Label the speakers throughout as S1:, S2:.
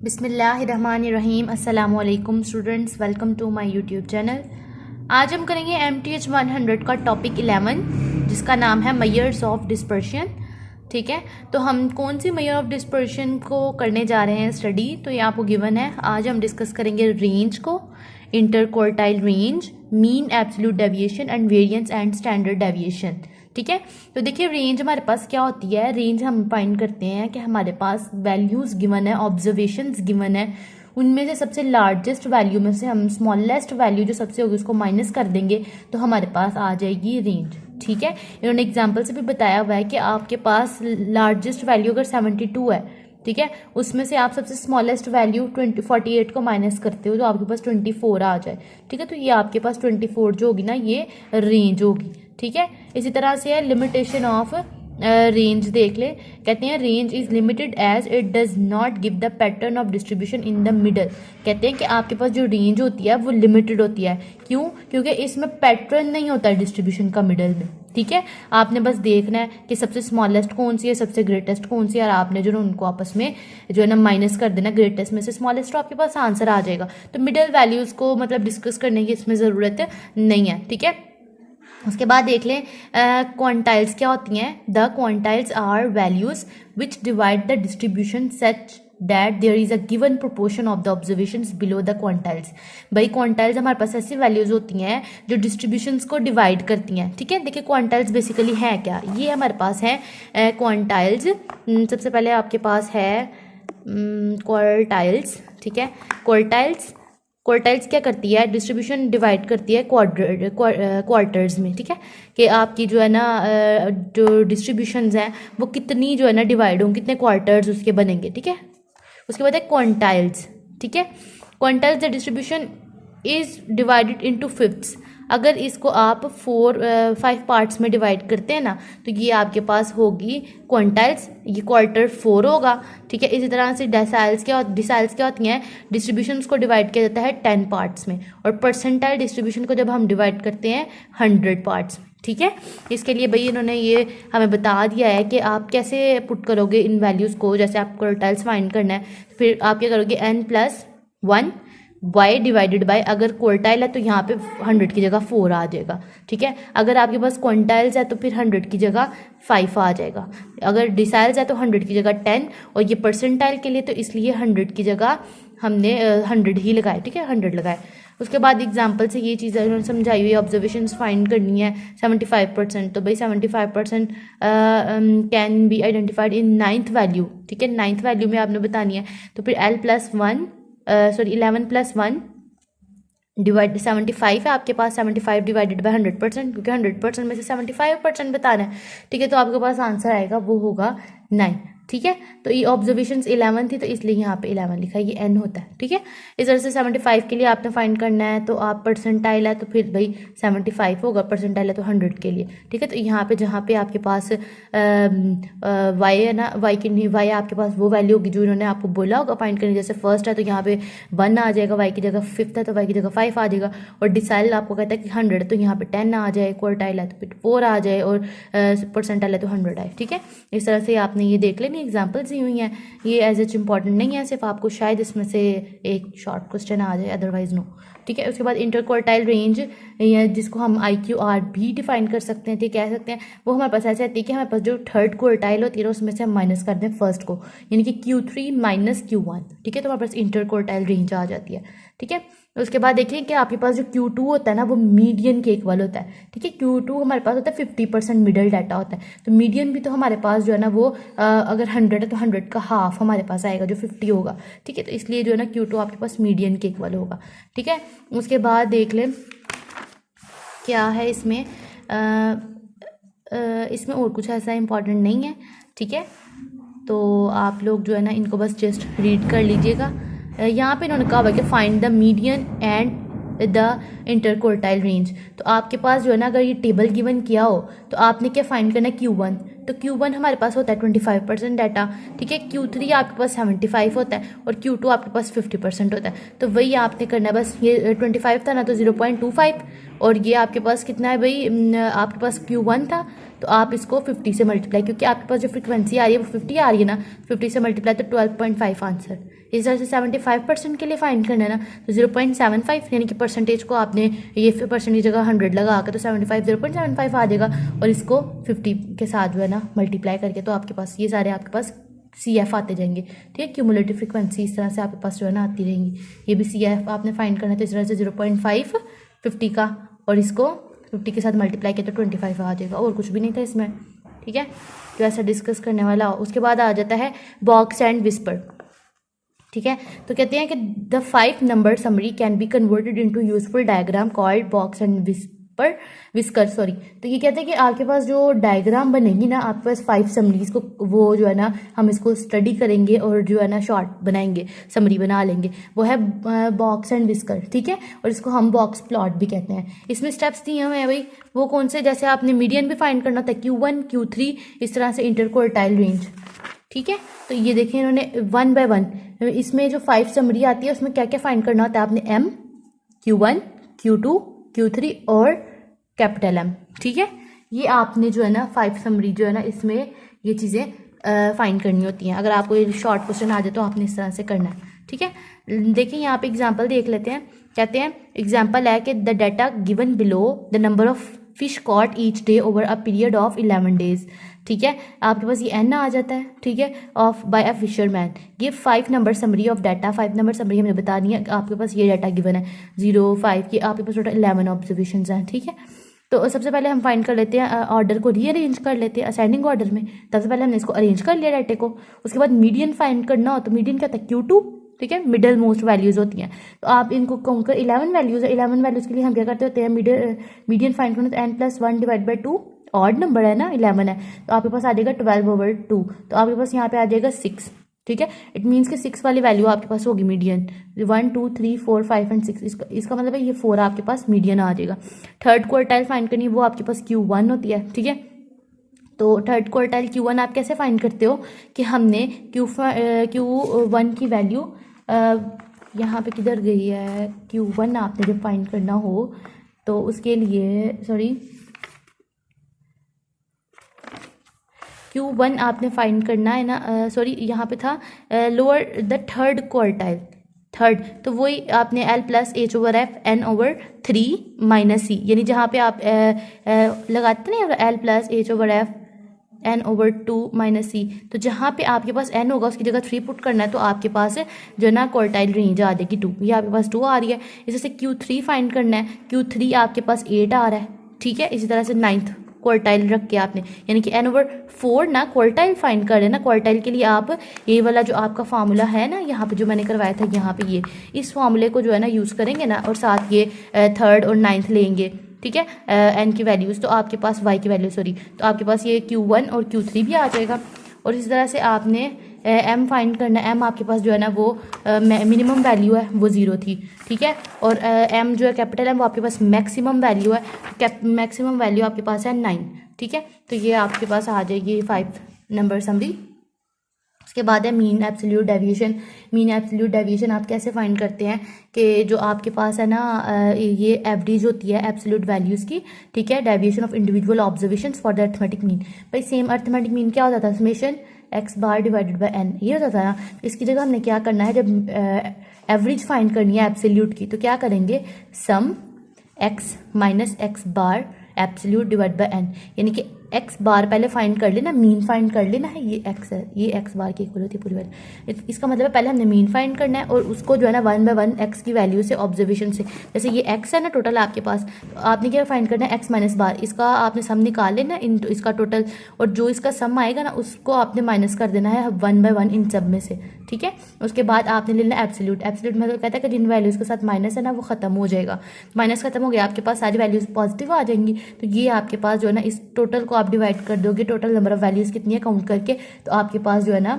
S1: बिस्मिल्लाहिर्रहमानिर्रहीम। अस्सलामु अलैकुम students, welcome to my YouTube channel. आज हम करेंगे MTH 100 का टॉपिक 11 जिसका नाम है मेजर्स ऑफ डिस्पर्शन। ठीक है, तो हम कौन सी मेजर ऑफ डिस्पर्शन को करने जा रहे हैं स्टडी, तो ये आपको गिवन है। आज हम डिस्कस करेंगे रेंज को, interquartile range, mean absolute deviation and variance and standard deviation. ठीक है, तो देखिए रेंज हमारे पास क्या होती है। रेंज हम फाइंड करते हैं कि हमारे पास वैल्यूज़ गिवन है, ऑब्जर्वेशंस गिवन है, उनमें से सबसे लार्जेस्ट वैल्यू में से हम स्मॉलेस्ट वैल्यू जो सबसे होगी उसको माइनस कर देंगे तो हमारे पास आ जाएगी रेंज। ठीक है, इन्होंने एग्जाम्पल से भी बताया हुआ है कि आपके पास लार्जेस्ट वैल्यू अगर 72 है, ठीक है, उसमें से आप सबसे स्मॉलेस्ट वैल्यू 48 को माइनस करते हो तो आपके पास 24 आ जाए। ठीक है, तो ये आपके पास 24 जो होगी ना, ये रेंज होगी। ठीक है, इसी तरह से है लिमिटेशन ऑफ रेंज। देख ले, कहते हैं range is limited as it does not give the pattern of distribution in the middle. कहते हैं कि आपके पास जो रेंज होती है वो लिमिटेड होती है। क्यों? क्योंकि इसमें पैटर्न नहीं होता है डिस्ट्रीब्यूशन का मिडल में। ठीक है, आपने बस देखना है कि सबसे स्मॉलेस्ट कौन सी है, सबसे ग्रेटेस्ट कौन सी है, और आपने जो है उनको आपस में जो है ना माइनस कर देना, ग्रेटेस्ट में से स्मॉलेस्ट, तो आपके पास आंसर आ जाएगा। तो मिडल वैल्यूज को मतलब डिस्कस करने की इसमें ज़रूरत नहीं है। ठीक है, उसके बाद देख लें क्वांटाइल्स क्या होती हैं। The quantiles are values which divide the distribution such that there is a given proportion of the observations below the quantiles. भाई क्वांटाइल्स हमारे पास ऐसी वैल्यूज होती हैं जो डिस्ट्रीब्यूशंस को डिवाइड करती हैं। ठीक है, देखिए क्वांटाइल्स बेसिकली है क्या, ये हमारे पास है क्वांटाइल्स। सबसे पहले आपके पास है क्वार्टाइल्स। ठीक है, क्वार्टाइल्स क्या करती है, डिस्ट्रीब्यूशन डिवाइड करती है क्वार्टर्स में। ठीक है, कि आपकी जो है ना जो डिस्ट्रीब्यूशंस हैं वो कितनी जो है ना डिवाइड होंगी, कितने क्वार्टर्स उसके बनेंगे। ठीक है, उसके बाद है क्वांटाइल्स। ठीक है, quantiles the distribution is divided into fifths. अगर इसको आप 5 पार्ट्स में डिवाइड करते हैं ना, तो ये आपके पास होगी क्वांटाइल्स, ये क्वार्टर 4 होगा। ठीक है, इसी तरह से डिसाइल्स क्या होती हैं, डिस्ट्रीब्यूशंस को डिवाइड किया जाता है 10 पार्ट्स में, और परसेंटाइल डिस्ट्रीब्यूशन को जब हम डिवाइड करते हैं 100 पार्ट्स में। ठीक है, इसके लिए भाई इन्होंने ये हमें बता दिया है कि आप कैसे पुट करोगे इन वैल्यूज़ को। जैसे आप क्वार्टाइल्स फाइंड करना है, फिर आप क्या करोगे, n+1 y डिवाइडेड बाय, अगर क्वार्टाइल है तो यहाँ पे 100 की जगह 4 आ जाएगा। ठीक है, अगर आपके पास क्वांटाइल्स है तो फिर 100 की जगह 5 आ जाएगा। अगर डिसाइल्स है तो 100 की जगह 10, और ये परसेंटाइल के लिए तो इसलिए 100 की जगह हमने 100 ही लगाए। ठीक है, 100 लगाए। उसके बाद एग्जाम्पल से ये चीज़ उन्होंने समझाई हुई, ऑब्जर्वेशंस फाइंड करनी है 75%, तो भाई 75% can be identified in 9th value. ठीक है, 9th वैल्यू में आपने बतानी है, तो फिर 11+1 डिवाइड 75 है आपके पास, 75 डिवाइडेड बाय 100%, क्योंकि 100% में से 75% बताना है। ठीक है, तो आपके पास आंसर आएगा वो होगा 9। ठीक है, तो ये ऑब्जर्वेशंस 11 थी तो इसलिए यहाँ पे 11 लिखा है, ये n होता है। ठीक है, इस तरह से 75 के लिए आपने फाइंड करना है, तो आप परसेंटाइल है तो फिर भाई 75 होगा, परसेंटाइल है तो 100 के लिए। ठीक है, तो यहाँ पे जहाँ पे आपके पास y है ना, y आपके पास वो वैल्यू होगी जो इन्होंने आपको बोला होगा फाइंड करनी। जैसे फर्स्ट है तो यहाँ पे 1 आ जाएगा, y की जगह, फिफ्थ है तो y की जगह 5 आ जाएगा, और डिसाइल आपको कहता है कि 100 है तो यहाँ पे 10 आ जाए, क्वार्टाइल है तो फिर 4 आ जाए, और परसेंटाइल है तो 100 आए। ठीक है, इस तरह से आपने ये देख लेनी, एग्जाम्पल्स ही हुई हैं, ये एज एच इंपॉर्टेंट नहीं है, सिर्फ आपको शायद इसमें से एक शॉर्ट क्वेश्चन आ जाए, अदरवाइज नो। ठीक है, उसके बाद इंटरक्वार्टाइल रेंज, या जिसको हम IQR भी डिफाइन कर सकते हैं, ठीक कह सकते हैं, वो हमारे पास ऐसे आती है कि हमारे पास जो थर्ड क्वार्टाइल होती है उसमें से हम माइनस कर दें फर्स्ट को, यानी कि Q3 माइनस Q1। ठीक है, तो हमारे पास इंटरक्वार्टाइल रेंज आ जाती है। ठीक है, उसके बाद देखिए कि आपके पास जो Q2 होता है ना वो मीडियन के इक्वल होता है। ठीक है, Q2 हमारे पास होता है 50% मिडल डाटा होता है, तो मीडियन भी तो हमारे पास जो है ना वो अगर 100 है तो 100 का हाफ हमारे पास आएगा जो 50 होगा। ठीक है, तो इसलिए जो है ना Q2 आपके पास मीडियन के इक्वल होगा। ठीक है, उसके बाद देख लें क्या है इसमें, इसमें और कुछ ऐसा इंपॉर्टेंट नहीं है। ठीक है, तो आप लोग जो है ना इनको बस जस्ट रीड कर लीजिएगा। यहाँ पे इन्होंने कहा हुआ कि find the median and the interquartile range. तो आपके पास जो है ना अगर ये टेबल गिवन किया हो तो आपने क्या फाइंड करना है, Q1। तो Q1 हमारे पास होता है 25% डाटा। ठीक है, Q3 आपके पास 75 होता है, और Q2 आपके पास 50% होता है। तो वही आपने करना है, बस ये 25 था ना तो 0.25, और ये आपके पास कितना है भाई, आपके पास Q1 था तो तो आप इसको 50 से मल्टीप्लाई, क्योंकि आपके पास जो फ्रिक्वेंसी आ रही है वो 50 आ रही है ना, 50 से मल्टीप्लाई तो 12.5 आंसर। इस तरह से 75% के लिए फाइंड करना है ना, तो 0.75 यानी कि परसेंटेज को आपने ये परसेंटेज जगह 100 लगा के तो 0.75 आ जाएगा, और इसको 50 के साथ जो है ना मल्टीप्लाई करके तो आपके पास ये सारे आपके पास CF आते जाएंगे। ठीक है, क्यूमुलेटिव फ्रिक्वेंसी इस तरह से आपके पास जो है ना आती रहेंगी। ये भी CF आपने फाइंड करना है, तो इस तरह से 0.5 50 का, और इसको 50 के साथ मल्टीप्लाई किया तो 25 आ जाएगा, और कुछ भी नहीं था इसमें। ठीक है, तो ऐसा डिस्कस करने वाला। उसके बाद आ जाता है बॉक्स एंड विस्पर। ठीक है, तो कहते हैं कि the 5 number summary can be converted into useful diagram called box and whisker sorry. तो ये कहते हैं कि आपके पास जो डायग्राम बनेगी ना, आपके पास 5 समरीज को, वो जो है ना हम इसको स्टडी करेंगे और जो है ना शॉर्ट बनाएंगे, समरी बना लेंगे, वो है बॉक्स एंड विस्कर। ठीक है, और इसको हम बॉक्स प्लॉट भी कहते हैं। इसमें स्टेप्स दिए हुए हैं भाई, वो कौन से, जैसे आपने मीडियन भी फाइंड करना था, Q1 Q3 इस तरह से इंटरक्वार्टाइल रेंज। ठीक है, तो ये देखें इन्होंने 1 by 1 इसमें जो 5 समरी आती है उसमें क्या क्या फाइंड करना होता है आपने, M, Q1 Q2 Q3 और कैपिटल M। ठीक है, ये आपने जो है ना 5 समरी जो है ना इसमें ये चीज़ें फाइंड करनी होती हैं। अगर आपको ये शॉर्ट क्वेश्चन आ जाए तो आपने इस तरह से करना है। ठीक है, देखिए यहाँ पे एग्जांपल देख लेते हैं। कहते हैं एग्जांपल है कि the data given below the number of fish caught each day over a period of 11 days। ठीक है, आपके पास ये N आ जाता है। ठीक है, ऑफ बाय अ फिशरमैन। ये 5 number summary of data, 5 number summary हमें बतानी है। आपके पास ये डाटा गिवन है 0 5 की, आपके पास टोटल 11 ऑब्जर्वेशन हैं। ठीक है, तो सबसे पहले हम फाइंड कर लेते हैं, ऑर्डर को रीअरेंज कर लेते हैं असेंडिंग ऑर्डर में। सबसे पहले हमने इसको अरेंज कर लिया डाटे को। उसके बाद मीडियन फाइंड करना हो, तो मीडियन क्या था, Q2। ठीक है, मिडल मोस्ट वैल्यूज होती हैं, तो आप इनको काउंट कर 11 वैल्यूज है। 11 वैल्यूज के लिए हम क्या करते होते हैं, मीडियन फाइंड करना, तो n+1 divide by 2, odd number है ना 11 है, तो आपके पास आ जाएगा 12/2, तो आपके पास यहाँ पे आ जाएगा 6। ठीक है, इट मीन्स कि 6 वाली वैल्यू आपके पास होगी मीडियन, 1 2 3 4 5 एंड 6, इसका मतलब है ये 4 आपके पास मीडियन आ जाएगा। थर्ड क्वार्टाइल फाइंड करनी, वो आपके पास Q1 होती है। ठीक है, तो थर्ड क्वार्टाइल Q1 आप कैसे फाइंड करते हो कि हमने Q1 की वैल्यू यहाँ पे किधर गई है, Q1 आपने जब फाइंड करना हो तो उसके लिए Q1 आपने फाइंड करना है ना, यहाँ पे था lower the third quartile, third, तो वही आपने L+H/F N/3 - C, यानी जहाँ पे आप लगाते ना L+H/F N/2 - C, तो जहाँ पे आपके पास N होगा उसकी जगह 3 पुट करना है, तो आपके पास जो है ना क्वार्टाइल रेंज आ जाएगी 2। ये आपके पास 2 आ रही है। इसी से Q3 फाइंड करना है, Q3 आपके पास 8 आ रहा है। ठीक है, इसी तरह से 9th क्वार्टाइल रख के आपने, यानी कि N/4 ना क्वार्टाइल फाइंड कर रहे हैं ना। क्वार्टाइल के लिए आप ये वाला जो आपका फार्मूला है ना, यहाँ पे जो मैंने करवाया था, यहाँ पे ये इस फार्मूले को जो है ना यूज़ करेंगे ना, और साथ ये 3rd और 9th लेंगे। ठीक है, N की वैल्यूज़, तो आपके पास Y की वैल्यू तो आपके पास ये Q1 और Q3 भी आ जाएगा। और इस तरह से आपने M फाइंड करना है। M आपके पास जो है ना वो मिनिमम वैल्यू है, वो 0 थी। ठीक है, और M जो है कैपिटल M, वो आपके पास मैक्सिमम वैल्यू है, मैक्सिमम वैल्यू आपके पास है 9। ठीक है, तो ये आपके पास आ जाएगी 5 नंबर समरी। उसके बाद है mean absolute deviation. Mean absolute deviation आप कैसे फाइंड करते हैं कि जो आपके पास है ना ये एवरेज होती है एब्सोल्यूट वैल्यूज़ की। ठीक है, deviation of individual observations for the arithmetic mean. भाई सेम अर्थमेटिक मीन क्या होता था, summation x divided by n, ये होता था ना। इसकी जगह हमने क्या करना है, जब एवरेज फाइंड करनी है एब्सोल्यूट की, तो क्या करेंगे, सम x - x absolute divide by n, यानी कि x बार पहले फाइंड कर लेना, मीन फाइंड कर लेना है, ये x है, ये x बार की इक्वल होती है पूरी वैल्यू। इसका मतलब है पहले हमने मीन फाइंड करना है, और उसको जो है ना 1 by 1 x की वैल्यू से ऑब्जर्वेशन से, जैसे ये x है ना टोटल आपके पास, तो आपने क्या फाइंड करना है, x - इसका आपने सम निकाल लेना इन इसका टोटल, और जो इसका सम आएगा ना उसको आपने माइनस कर देना है 1 by 1 इन सब में से। ठीक है, उसके बाद आपने लेना एब्सोल्यूट। एब्सोल्यूट मतलब कहता है कि जिन वैल्यूज़ के साथ माइनस है ना वो खत्म हो जाएगा, माइनस खत्म हो गया, आपके पास सारी वैल्यूज़ पॉजिटिव आ जाएंगी। तो ये आपके पास जो है ना इस टोटल को आप डिवाइड कर दोगे, टोटल नंबर ऑफ वैल्यूज़ कितनी है काउंट करके, तो आपके पास जो है ना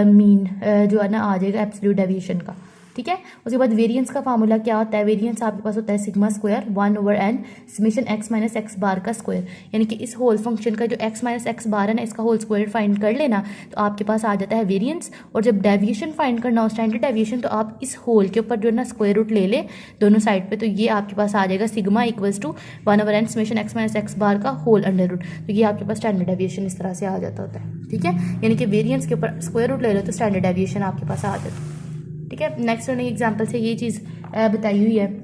S1: मीन जो है ना आ जाएगा एब्सोल्यूट डेविएशन का। ठीक है। उसके बाद वेरिएंस का फार्मूला क्या होता है, वेरिएंस आपके पास होता है sigma square 1/n summation x minus x bar का स्क्वायर, यानी कि इस होल फंक्शन का जो x माइनस एक्स बार है ना, इसका होल स्क्वायर फाइंड कर लेना तो आपके पास आ जाता है वेरिएंस। और जब डेविएशन फाइंड करना हो, स्टैंडर्ड डेविएशन, तो आप इस होल के ऊपर जो है ना स्क्वायर रूट ले ले दोनों साइड पे, तो ये आपके पास आ जाएगा sigma equals to 1/n summation x minus x bar का होल अंडर रूट। तो ये आपके पास स्टैंडर्ड डेविएशन इस तरह से आ जाता होता है, ठीक है। यानी कि वेरिएंस के ऊपर स्क्वायर रूट ले लो तो स्टैंडर्ड डेविएशन आपके पास आ जाता है, ठीक है। नेक्स्ट एग्जाम्पल से ये चीज़ बताई हुई है,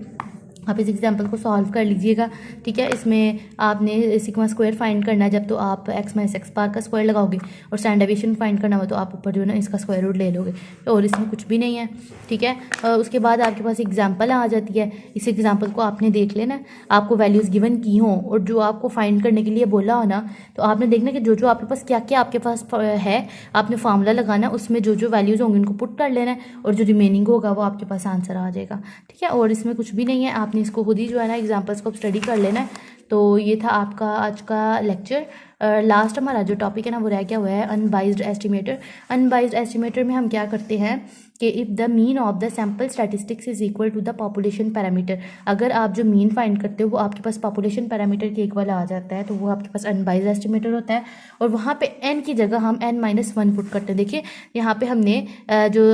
S1: आप इस एग्जाम्पल को सॉल्व कर लीजिएगा, ठीक है। इसमें आपने सिग्मा स्क्वायर फाइंड करना है जब, तो आप x माइनस एक्स बार का स्क्वायर लगाओगे, और स्टैंडर्ड डेविएशन फाइंड करना हो तो आप ऊपर जो है ना इसका स्क्वायर रूट ले लोगे, और इसमें कुछ भी नहीं है, ठीक है। उसके बाद आपके पास एग्जाम्पल आ जाती है, इस एग्जाम्पल को आपने देख लेना, आपको वैल्यूज़ गिवन की हों और जो आपको फाइंड करने के लिए बोला हो ना, तो आपने देखना कि जो जो आपके पास क्या क्या आपके पास है, आपने फार्मूला लगाना, उसमें जो जो वैल्यूज़ होंगी उनको पुट कर लेना है, और जो रिमेनिंग होगा वो आपके पास आंसर आ जाएगा, ठीक है। और इसमें कुछ भी नहीं है, आपने इसको खुद ही जो है ना एग्जाम्पल्स को स्टडी कर लेना है। तो ये था आपका आज का लेक्चर। लास्ट हमारा जो टॉपिक है ना वो रह गया हुआ है अनबाइज्ड एस्टिमेटर। अनबाइज्ड एस्टिमेटर में हम क्या करते हैं कि if the mean of the sample statistics is equal to the population parameter, अगर आप जो मीन फाइंड करते हो वो आपके पास पॉपुलेशन पैरामीटर के इक्वल आ जाता है तो वो आपके पास अनबाइज्ड एस्टिमेटर होता है। और वहाँ पे n की जगह हम n-1 पुट करते हैं। देखिए यहाँ पे हमने जो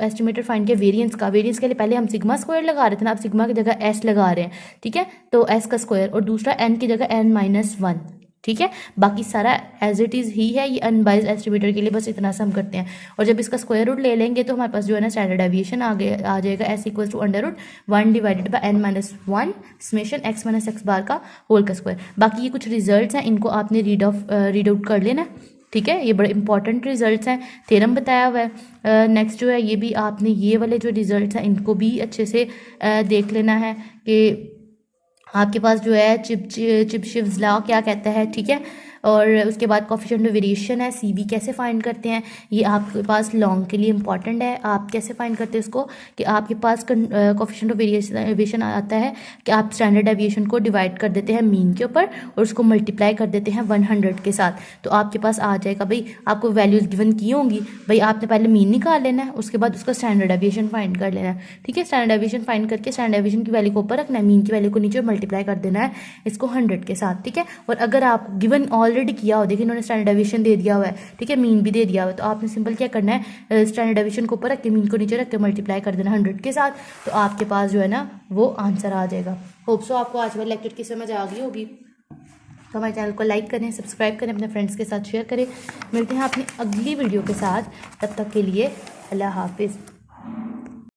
S1: एस्टिमेटर फाइंड किया वेरिएंस का, वेरिएंस के लिए पहले हम सिग्मा स्क्वायर लगा रहे थे ना, अब सिग्मा की जगह s लगा रहे हैं, ठीक है। तो s का स्क्वायर, और दूसरा n की जगह n-1, ठीक है। बाकी सारा एज इट इज़ ही है, ये अनबाइज्ड एस्टिमेटर के लिए बस इतना सा हम करते हैं। और जब इसका स्क्वायर रूट ले लेंगे तो हमारे पास जो है ना स्टैंडर्ड डेविएशन आ जाएगा s equals to under root 1 divided by n-1 summation x minus x bar का होल का स्क्वायर। बाकी ये कुछ रिजल्ट्स हैं, इनको आपने रीड आउट कर लेना, ठीक है। ये बड़े इंपॉर्टेंट रिजल्ट्स हैं, थ्योरम बताया हुआ है। नेक्स्ट जो है ये भी आपने ये वाले जो रिजल्ट्स हैं इनको भी अच्छे से देख लेना है कि आपके पास जो है चिपशिव्स लॉ क्या कहता है, ठीक है। और उसके बाद कोफिशिएंट ऑफ वेरिएशन है, CB कैसे फाइंड करते हैं, ये आपके पास लॉन्ग के लिए इंपॉर्टेंट है। आप कैसे फाइंड करते हैं उसको कि आपके पास कोफिशिएंट ऑफ वेरिएशन आता है कि आप स्टैंडर्ड डेविएशन को डिवाइड कर देते हैं मीन के ऊपर और उसको मल्टीप्लाई कर देते हैं 100 के साथ, तो आपके पास आ जाएगा भाई, आपको वैल्यूज़ गिवन की होंगी भाई, आपने पहले मीन निकाल लेना है, उसके बाद उसका स्टैंडर्ड डेविएशन फाइंड कर लेना है, ठीक है। स्टैंडर्ड डेविएशन फाइंड करके स्टैंडर्ड डेविएशन की वैल्यू को ऊपर रखना है, मीन की वैल्यू को नीचे मल्टीप्लाई कर देना है इसको 100 के साथ, ठीक है। और अगर आप गिवन ऑलरेडी किया हो, देखिए इन्होंने स्टैंडर्ड डेविएशन दे दिया हुआ है, ठीक है, मीन भी दे दिया हुआ है, तो आपने सिंपल क्या करना है, स्टैंडर्ड डेविएशन को ऊपर रख के मीन को नीचे रख के मल्टीप्लाई कर देना 100 के साथ, तो आपके पास जो है ना वो आंसर आ जाएगा। होप सो आपको आज वाले लेक्चर की समझ आ गई होगी। तो हमारे चैनल को लाइक करें, सब्सक्राइब करें, अपने फ्रेंड्स के साथ शेयर करें। मिलते हैं अपनी अगली वीडियो के साथ, तब तक के लिए अल्लाह हाफिज़।